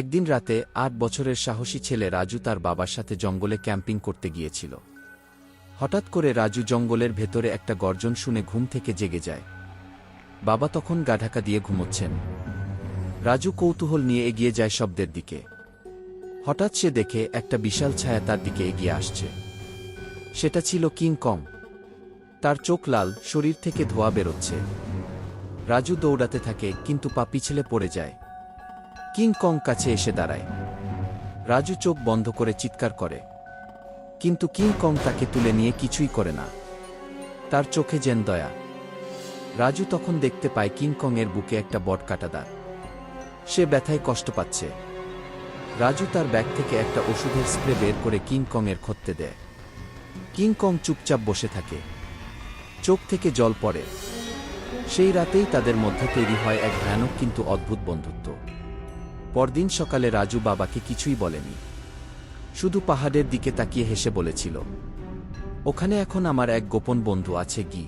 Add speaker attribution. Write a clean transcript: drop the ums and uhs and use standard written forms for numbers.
Speaker 1: একদিন রাতে ৮ বছরের সাহসী ছেলে রাজু তার বাবার সাথে জঙ্গলে ক্যাম্পিং করতে গিয়েছিল। হঠাৎ করে রাজু জঙ্গলের ভেতরে একটা গর্জন শুনে ঘুম থেকে জেগে যায়। বাবা তখন গা ঢাকা দিয়ে ঘুমোচ্ছেন। রাজু কৌতূহল নিয়ে এগিয়ে যায় শব্দের দিকে। হঠাৎ সে দেখে একটা বিশাল ছায়া তার দিকে এগিয়ে আসছে। সেটা ছিল কিং কং। তার চোখ লাল, শরীর থেকে ধোঁয়া বেরোচ্ছে। রাজু দৌড়াতে থাকে, কিন্তু পা পিছলে পড়ে যায়। কিং কং কাছে এসে দাঁড়ায়। রাজু চোখ বন্ধ করে চিৎকার করে, কিন্তু কিং কং তাকে তুলে নিয়ে কিছুই করে না। তার চোখে যেন দয়া। রাজু তখন দেখতে পায় কিং কং এর বুকে একটা বটকাটা দাগ। সে ব্যথায় কষ্ট পাচ্ছে। রাজু তার ব্যাগ থেকে একটা ওষুধের স্প্রে বের করে কিং কং এর খত্তে দেয়। কিং কং চুপচাপ বসে থাকে, চোখ থেকে জল পড়ে। সেই রাতেই তাদের মধ্যে তৈরি হয় এক ভয়ানক কিন্তু অদ্ভুত বন্ধুত্ব। পরদিন সকালে রাজু বাবাকে কিছুই বলেনি, শুধু পাহাড়ের দিকে তাকিয়ে হেসে বলেছিল, ওখানে এখন আমার এক গোপন বন্ধু আছে গি।